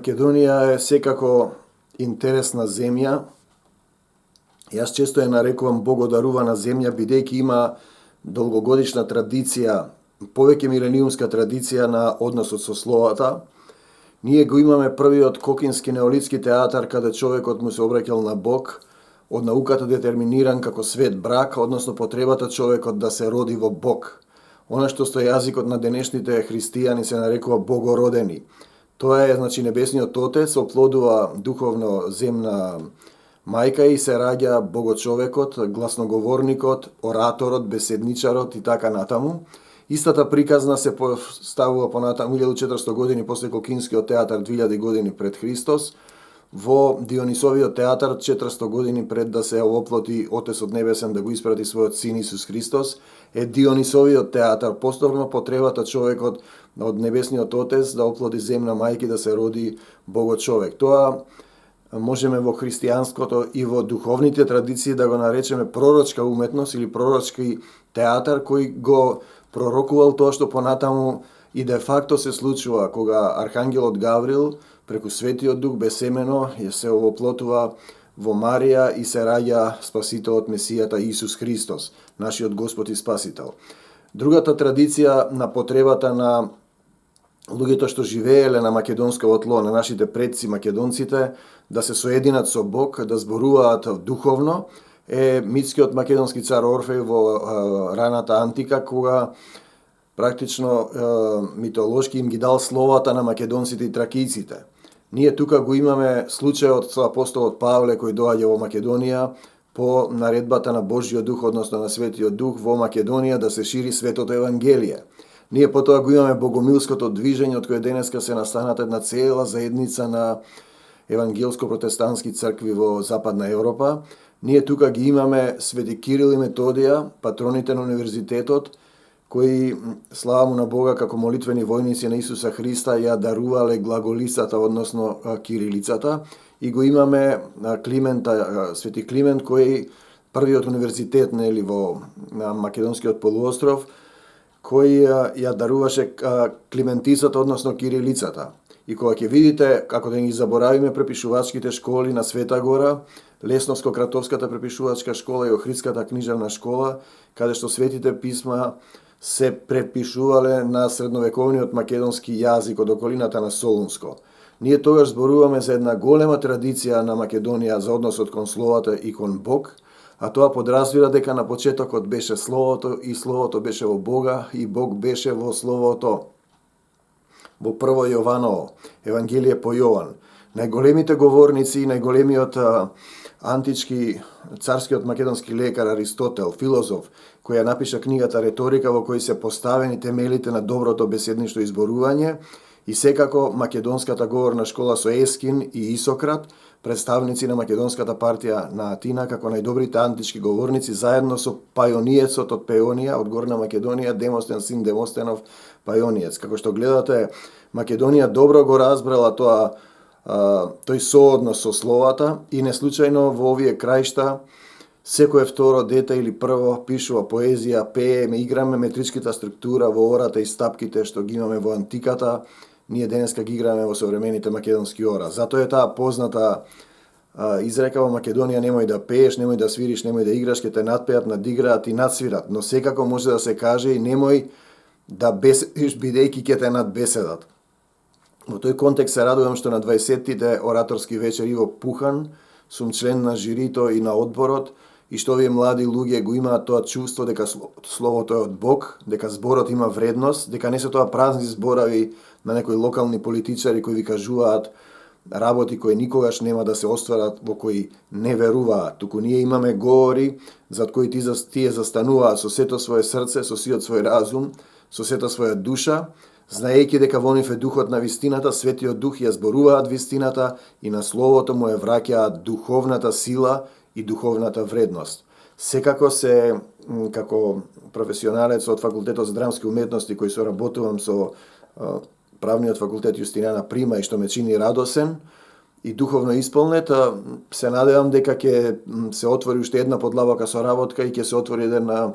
Македонија е секако интересна земја. Јас често ја нарекувам богодарувана земја, бидејќи има долгогодишна традиција, повеќе милениумска традиција на односот со словата. Ние го имаме првиот кокински неолитски театар каде човекот му се обраќал на Бог, од науката детерминиран како свет брак, односно потребата човекот да се роди во Бог. Она што со јазикот на денешните христијани се нарекува богородени. Тоа е, значи, небесниот Отец оплодува духовно земна мајка и се раѓа богочовекот, гласноговорникот, ораторот, беседничарот и така натаму. Истата приказна се поставува понатаму 1400 години после Кокинскиот театар 2000 години пред Христос, во Дионисовиот театар 400 години пред да се оплоти Отецот Небесен да го испрати својот син Исус Христос, е Дионисовиот театар, повторно потребата човекот од Небесниот Отец да оплоди земна мајка да се роди богочовек. Тоа можеме во христијанското и во духовните традиции да го наречеме пророчка уметност или пророчки театар кој го пророкувал тоа што понатаму и де факто се случува кога архангелот Гаврил преку Светиот Дух бесемено се оплотува во Марија и се раѓа Спасителот Месијата Исус Христос, нашиот Господ и Спасител. Другата традиција на потребата на луѓето што живееле на македонско тло, на нашите предци македонците, да се соединат со Бог, да зборуваат духовно, е митскиот македонски цар Орфеј во раната антика, кога практично митолошки им ги дал словата на македонците и тракијците. Ние тука го имаме случајот со апостолот Павле кој доаѓа во Македонија по наредбата на Божјиот Дух, односно на Светиот Дух во Македонија да се шири светото Евангелие. Ние потоа го имаме богомилското движење од кое денеска се настанат една цела заедница на евангелско-протестантски цркви во Западна Европа. Ние тука ги имаме Свети Кирил и Методија, патроните на универзитетот, кои, слава му на Бога, како молитвени војници на Исуса Христа ја дарувале глаголицата, односно кирилицата, и го имаме Климента, Свети Климент, кој првиот универзитет нели во Македонскиот полуостров, кој ја даруваше климентицата, односно кирилицата. И кога ќе видите, како да ги заборавиме препишувачките школи на Света Гора, Лесновско-Кратовската препишувачка школа и Охридската книжевна школа, каде што светите писма се препишувале на средновековниот македонски јазик од околината на Солунско. Ние тогаш зборуваме за една голема традиција на Македонија за односот кон словата и кон Бог, а тоа подразбира дека на почетокот беше Словото и Словото беше во Бога и Бог беше во Словото. Во прво Јованово, Евангелие по Јован. Најголемите говорници и најголемиот антички царскиот македонски лекар Аристотел, филозоф, кој ја напиша книгата Реторика во кој се поставени темелите на доброто беседничко изборување, и секако македонската говорна школа со Ескин и Исократ, представници на македонската партија на Атина како најдобрите антички говорници, заедно со пајониецот од Пеонија, од Горна Македонија, Демостен син Демостенов пајониец. Како што гледате, Македонија добро го разбрала тој сооднос со словата и неслучајно во овие краишта секое второ дете или прво пишува поезија, пееме, играме метричката структура во ората и стапките што ги имаме во антиката, ние денеска ги играме во современите македонски ора. Затоа е таа позната изрека во Македонија: немој да пееш, немој да свириш, немој да играш, ќе те надпеат, надиграат и надсвират. Но секако може да се каже и немој да беседиш, бидејќи ќе те надбеседат. Во тој контекст се радувам што на 20-тите ораторски вечери во Пухан сум член на жирито и на одборот, и што овие млади луѓе го имаат тоа чувство дека словото е од Бог, дека зборот има вредност, дека не се тоа празни зборави на некои локални политичари кои ви кажуваат работи кои никогаш нема да се остварат, во кои не веруваат. Туку ние имаме говори зад кои тие застануваат со сето свое срце, со сиот свој разум, со сета своја душа, знаејќи дека во нив е духот на вистината, Светиот Дух ја зборуваат вистината и на словото му ја враќаат духовната сила и духовната вредност. Секако се, како професионалец од факултетот за драмски уметности кој соработувам со правниот факултет Јустинијана Прима и што ме чини радосен и духовно исполнет, се надевам дека ќе се отвори уште една подлабока соработка и ќе се отвори една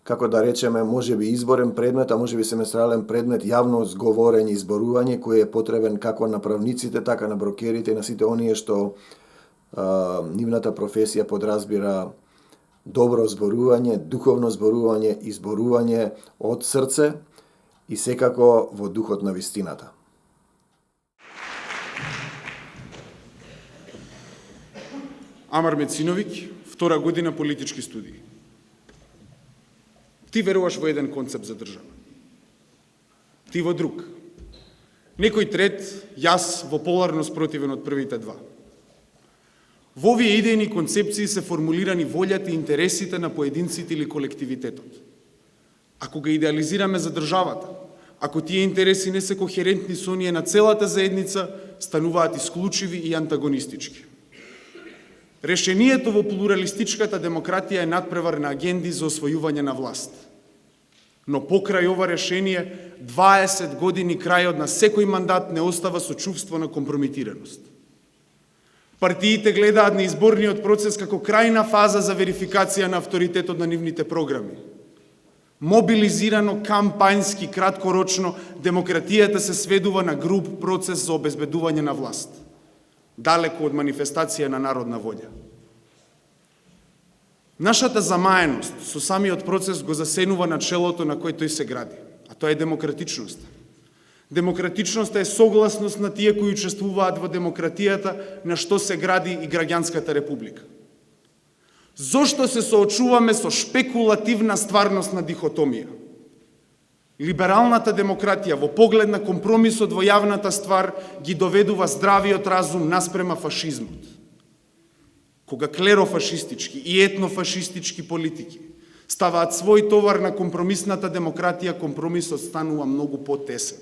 како да речеме, можеби изборен предмет, а можеби семестрален предмет, јавно зговорење и зборување, кој е потребен како на правниците, така на брокерите и на сите оние што нивната професија подразбира добро зборување, духовно зборување и зборување од срце и секако во духот на вистината. Амар Мециновиќ, втора година политички студии. Ти веруваш во еден концепт за држава. Ти во друг. Некој трет, јас во поларно спротивен од првите два. Во овие идејни концепции се формулирани волјата и интересите на поединците или колективитетот. Ако ги идеализираме за државата, ако тие интереси не се кохерентни со оние на целата заедница, стануваат исклучиви и антагонистички. Решението во плуралистичката демократија е надпревар на агенди за освојување на власт. Но покрај ова решение, 20 години крајот на секој мандат не остава со чувство на компрометираност. Партиите гледаат на изборниот процес како крајна фаза за верификација на авторитетот на нивните програми. Мобилизирано, кампањски, краткорочно, демократијата се сведува на груб процес за обезбедување на власт, далеко од манифестација на народна волја. Нашата замаеност со самиот процес го засенува начелото на кој тој се гради, а тоа е демократичноста. Демократичноста е согласност на тие кои учествуваат во демократијата на што се гради и граѓанската република. Зошто се соочуваме со шпекулативна стварност на дихотомија? Либералната демократија во поглед на компромисот во јавната ствар ги доведува здравиот разум наспрема фашизмот. Кога клерофашистички и етнофашистички политики ставаат свој товар на компромисната демократија, компромисот станува многу потесен.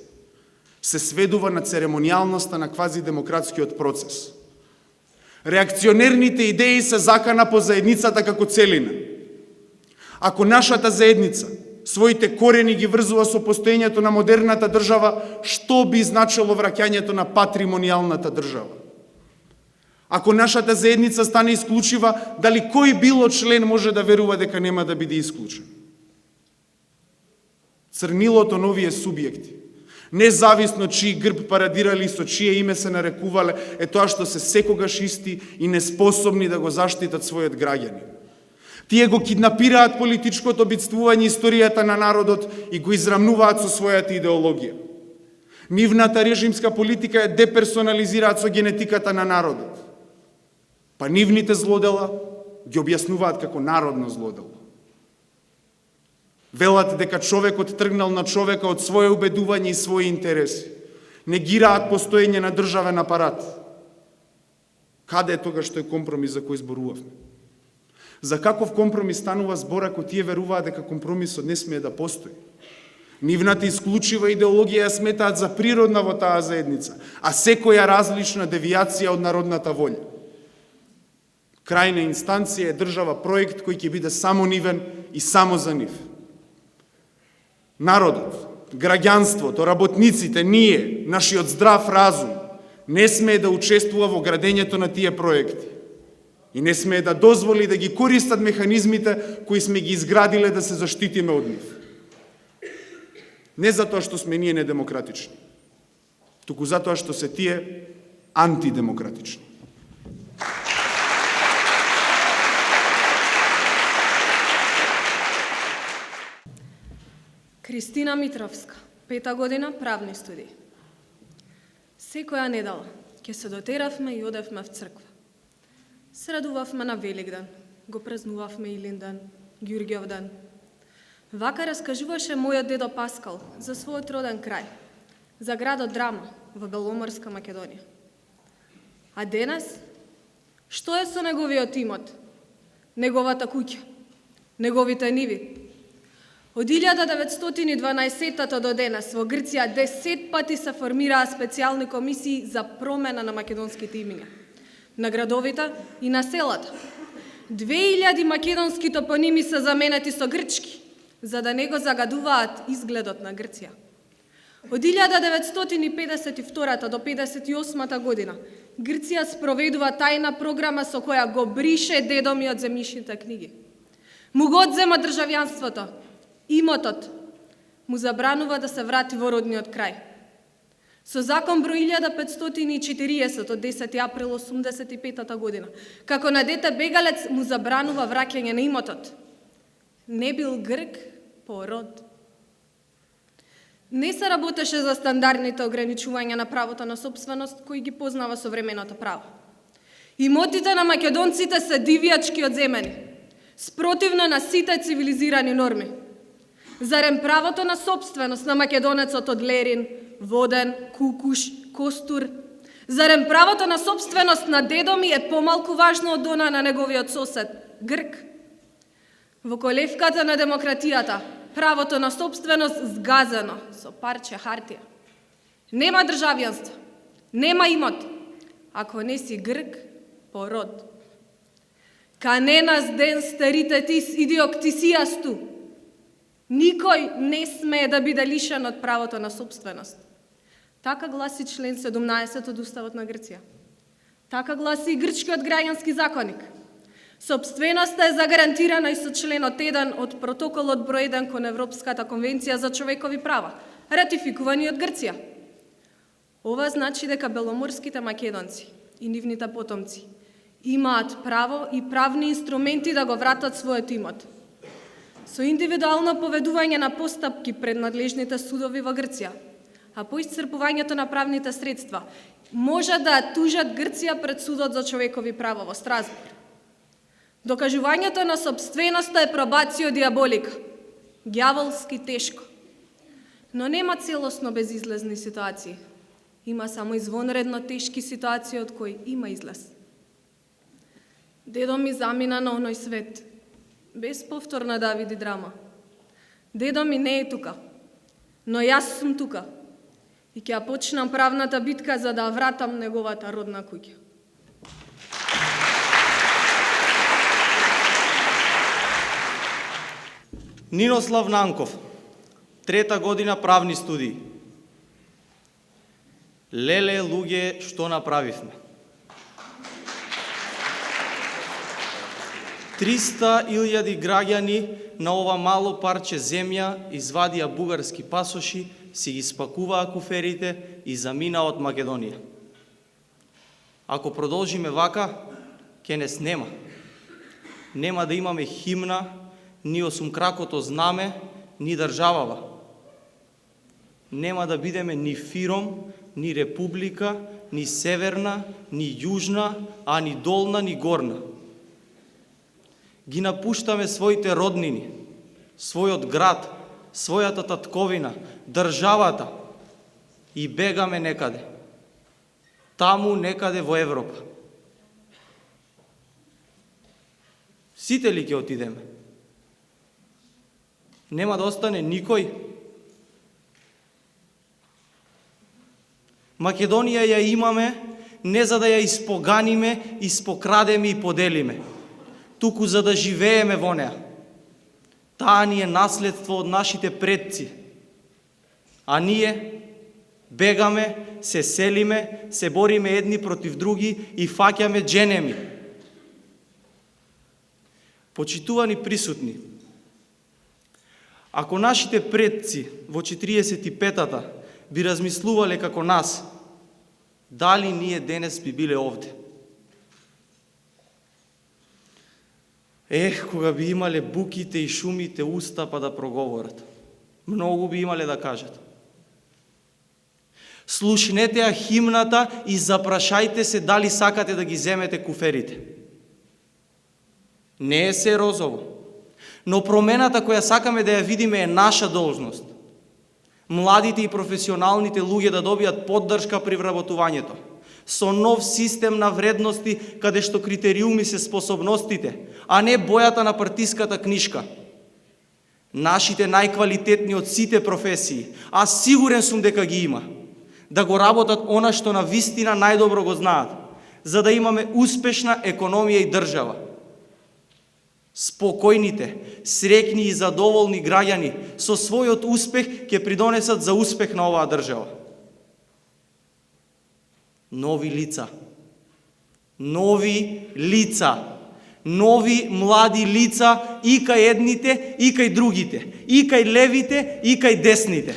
Се сведува на церемонијалноста на квазидемократскиот процес. Реакционерните идеи се закана по заедницата како целина. Ако нашата заедница своите корени ги врзува со постоењето на модерната држава, што би значило враќањето на патримонијалната држава? Ако нашата заедница стане исклучива, дали кој било член може да верува дека нема да биде исклучен? Црнилото на овие субјекти, независно чии грб парадирали и со чие име се нарекувале, е тоа што се секогаш исти и неспособни да го заштитат својот граѓани. Тие го киднапираат политичкото битствување историјата на народот и го израмнуваат со својата идеологија. Нивната режимска политика ја деперсонализираат со генетиката на народот. Па нивните злодела ги објаснуваат како народно злодело. Велат дека човекот тргнал на човека од своје убедување и своји интереси. Негираат постоење на државен апарат. Каде е тогаш тој компромис за кој зборувавме? За каков компромис станува збор ако тие веруваат дека компромисот не смее да постои? Нивната исклучива идеологија ја сметаат за природна во таа заедница, а секоја различна девијација од народната волја. Крајна инстанција е држава проект кој ќе биде само нивен и само за нив. Народот, граѓанството, работниците, ние, нашиот здрав разум, не смее да учествува во градењето на тие проекти и не смее да дозволи да ги користат механизмите кои сме ги изградиле да се заштитиме од нив. Не затоа што сме ние недемократични, туку затоа што се тие антидемократични. Кристина Митровска, 5 година правни студии. Секоја недела ќе се дотеравме и одевме в црква. Се радувавме на Великден, го празнувавме Илинден, Ѓурѓевден. Вака раскажуваше мојот дедо Паскал за својот роден крај, за градот Драма во Беломорска Македонија. А денес, што е со неговиот имот, неговата куќа, неговите ниви? Од 1912 до денес во Грција 10 пати се формираа специјални комисии за промена на македонските имиња, на градовите и на селата. 2000 македонски топоними се заменети со грчки, за да не го загадуваат изгледот на Грција. Од 1952 до 1958 година Грција спроведува тајна програма со која го брише дедо ми од земјишните книги. Му го одзема државјанството Имотот му забранува да се врати во родниот крај. Со закон број 1540 од 10 април 85 година, како на дете бегалец му забранува враќање на имотот. Не бил грк по род. Не се работеше за стандардните ограничувања на правото на собственост кои ги познава современото право. Имотите на македонците се дивјачки одземени, спротивно на сите цивилизирани норми. Зарем правото на собственост на македонецот од Лерин, Воден, Кукуш, Костур, зарем правото на собственост на дедо ми е помалку важно од она на неговиот сосед, Грк? Во колевката на демократијата, правото на собственост згазено со парче хартија. Нема државјанство, нема имот, ако не си Грк по род. Кане нас ден старите тис идиоктисијасту. Никој не смее да биде лишен од правото на собственост. Така гласи член 17 од Уставот на Грција. Така гласи и грчкиот граѓански законник. Собственоста е загарантирана и со членот 1 од протоколот број 1 кон Европската конвенција за човекови права, ратификувани од Грција. Ова значи дека беломорските македонци и нивните потомци имаат право и правни инструменти да го вратат својот имот. Со индивидуално поведување на постапки пред надлежните судови во Грција, а по исцрпувањето на правните средства, може да тужат Грција пред судот за човекови права во Страсбург. Докажувањето на собственоста е пробацио диаболика, ѓаволски тешко. Но нема целосно безизлезни ситуации. Има само извонредно тешки ситуации од кои има излез. Дедо ми замина на оној свет, без повторна да види драма. Дедо ми не е тука, но јас сум тука и ќе ја почнам правната битка за да вратам неговата родна куќа. Нинослав Нанков, 3-та година правни студии. Леле, луѓе, што направивме? 300.000 граѓани на ова мало парче земја извадија бугарски пасоши, си ги спакуваа куферите и заминаа од Македонија. Ако продолжиме вака, ќе не снема. Нема да имаме химна, ни осумкракото знаме, ни државава. Нема да бидеме ни фиром, ни република, ни северна, ни јужна, а ни долна, ни горна. Ги напуштаме своите роднини, својот град, својата татковина, државата и бегаме некаде. Таму некаде во Европа. Сите ли ќе отидеме? Нема да остане никој. Македонија ја имаме не за да ја испоганиме, испокрадеме и поделиме, туку за да живееме во неа. Таа ни е наследство од нашите предци. А ние бегаме, се селиме, се бориме едни против други и фаќаме дженеми. Почитувани присутни, ако нашите предци во 45-та би размислувале како нас, дали ние денес би биле овде? Кога би имале буките и шумите уста па да проговорат, многу би имале да кажат. Слушнете ја химната и запрашајте се дали сакате да ги земете куферите. Не е се розово, но промената која сакаме да ја видиме е наша должност. Младите и професионалните луѓе да добијат поддршка при вработувањето, со нов систем на вредности каде што критериуми се способностите, а не бојата на партиската книшка. Нашите најквалитетни од сите професии, а сигурен сум дека ги има, да го работат она што на вистина најдобро го знаат, за да имаме успешна економија и држава. Спокојните, среќни и задоволни граѓани со својот успех ќе придонесат за успех на оваа држава. Нови лица. нови млади лица и кај едните, и кај другите, и кај левите, и кај десните.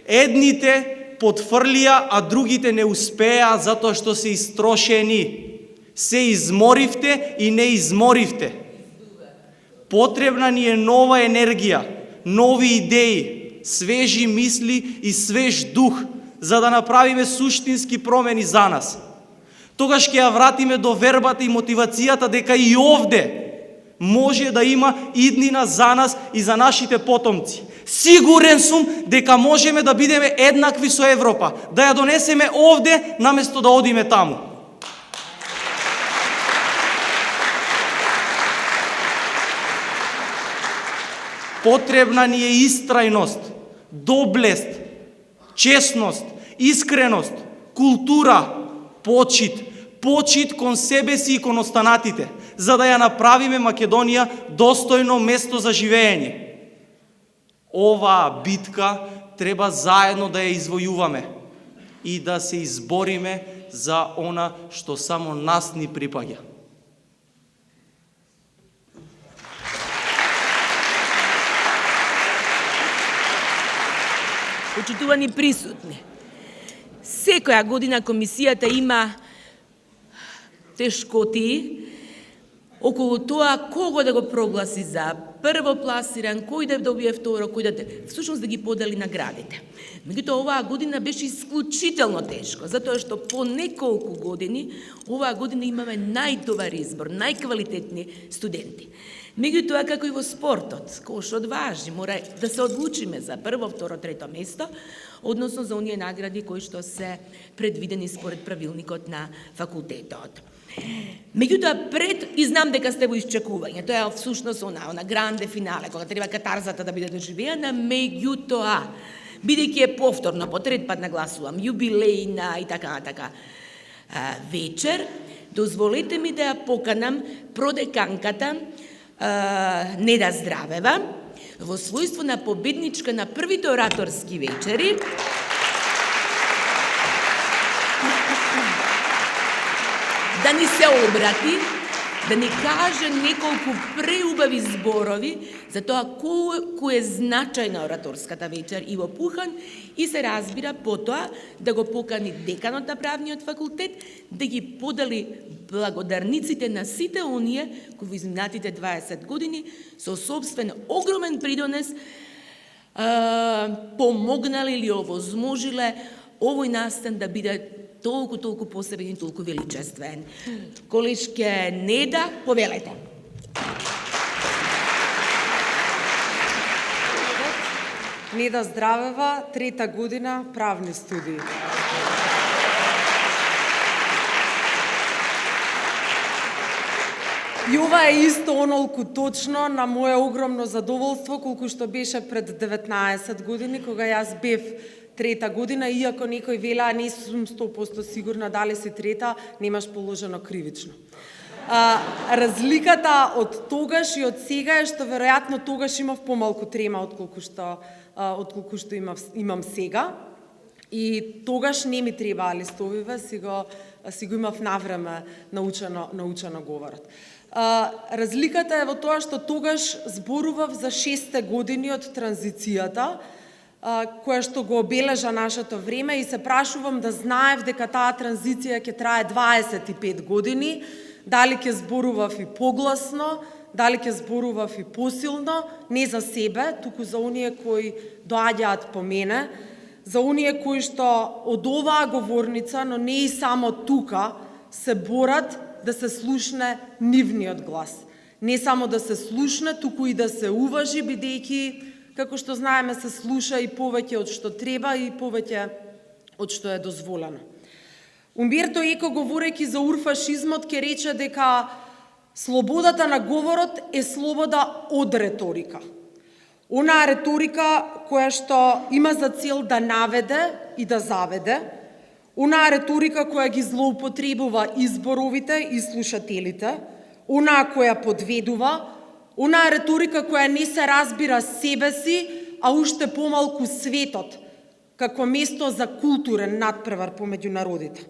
Едните потфрлија, а другите не успеа затоа што се истрошени. Се изморивте и не изморивте. Потребна ни е нова енергија, нови идеи, свежи мисли и свеж дух, за да направиме суштински промени за нас. Тогаш ќе ја вратиме до вербата и мотивацијата дека и овде може да има иднина за нас и за нашите потомци. Сигурен сум дека можеме да бидеме еднакви со Европа, да ја донесеме овде наместо да одиме таму. Потребна ни е истрајност, доблест, честност, искреност, култура, почит кон себе си и кон останатите, за да ја направиме Македонија достојно место за живење. Оваа битка треба заедно да ја извојуваме и да се избориме за она што само нас ни припаѓа. Почитувани присутни, секоја година комисијата има тешкоти околу тоа кого да го прогласи за првопласиран, кој да добие второ, кој да всушност да ги подели наградите. Меѓутоа оваа година беше исклучително тешко, затоа што по неколку години оваа година имаме најдобар избор, најквалитетни студенти. Меѓутоа, како и во спортот, кој што одважи, мора да се одлучиме за прво, второ, трето место, односно за оние награди кои што се предвидени според правилникот на факултетот. Меѓутоа, и знам дека сте во исчекување, тоа е всушност она гранде финале, кога треба катарзата да биде доживеана, меѓутоа, бидејќи е повторно, по трет пат нагласувам, јубилејна и така вечер, дозволете ми да ја поканам продеканката Неда Здравева, во својство на победничка на првите ораторски вечери, да ни се обрати, да ни каже неколку преубави зборови за тоа кој е значајна ораторската вечер Иво Пухан и се разбира потоа да го покани деканот на правниот факултет да ги подели благодарниците на сите оние кои во изминатите 20 години со собствен огромен придонес помогнале или овозможиле овој настан да биде толку посебен и толку величествен. Колешке Неда, повелете. Неда Здравева, трета година, правни студии. И ова е исто онолку точно на моje огромно задоволство, колку што беше пред 19 години, кога јас бев трета година, иако некој вела, не сум 100% сигурна дали си трета, немаш положено кривично. Разликата од тогаш и од сега е што веројатно тогаш имав помалку трема отколку што имам сега. И тогаш не ми требаа листовиве, си го имав навреме научено говорот. Разликата е во тоа што тогаш зборував за 6 години од транзицијата, која што го обележа нашето време и се прашувам да знаев дека таа транзиција ќе трае 25 години, дали ќе зборував и погласно, дали ќе зборував и посилно, не за себе, туку за оние кои доаѓаат по мене, за оние кои што од оваа говорница, но не и само тука, се борат да се слушне нивниот глас. Не само да се слушне, туку и да се уважи, бидејќи како што знаеме, се слуша и повеќе од што треба и повеќе од што е дозволено. Умберто Еко, говорејќи за урфашизмот, ќе рече дека слободата на говорот е слобода од реторика. Онаа реторика која што има за цел да наведе и да заведе, онаа реторика која ги злоупотребува и зборовите и слушателите, онаа која подведува, онаа реторика која не се разбира себе си, а уште помалку светот, како место за културен надпревар помеѓу народите.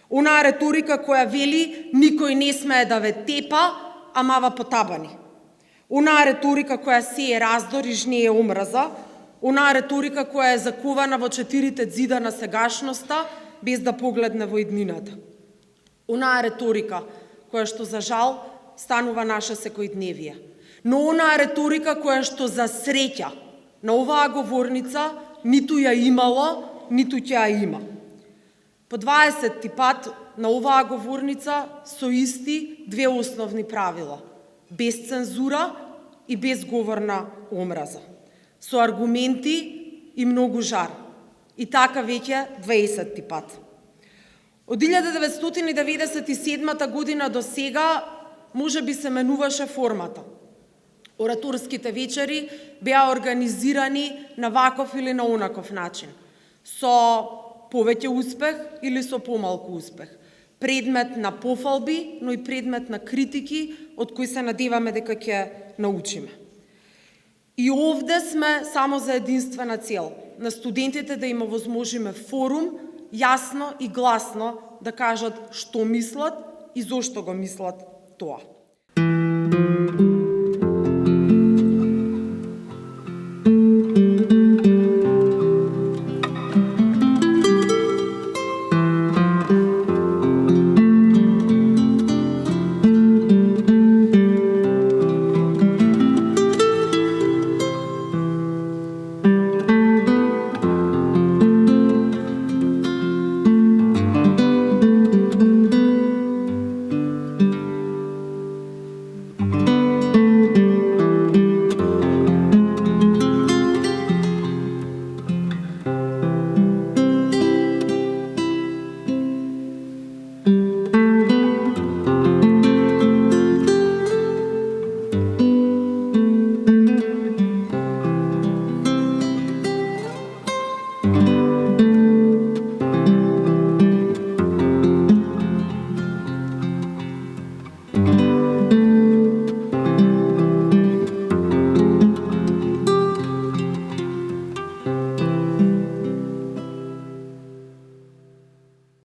Онаа реторика која вели никој не смее да ве тепа, а мава потабани. Онаа реторика која сее раздор и жнее омраза, онаа реторика која е закована во четирите ѕида на сегашноста, без да погледне во иднината. Онаа реторика која што за жал станува наше секојдневие. Но онаа реторика која што за среќа на оваа говорница ниту ја имало, ниту ќе ја има. По 20 пат на оваа говорница со исти две основни правила: без цензура и без говор на омраза, со аргументи и многу жар. И така веќе 20 пат. Од 1997 година до сега може би се менуваше формата. Ораторските вечери беа организирани на ваков или на онаков начин, со повеќе успех или со помалку успех. Предмет на пофалби, но и предмет на критики, од кои се надеваме дека ќе научиме. И овде сме само за единствена цел, на студентите да им овозможиме форум, јасно и гласно да кажат што мислат и зошто го мислат тоа.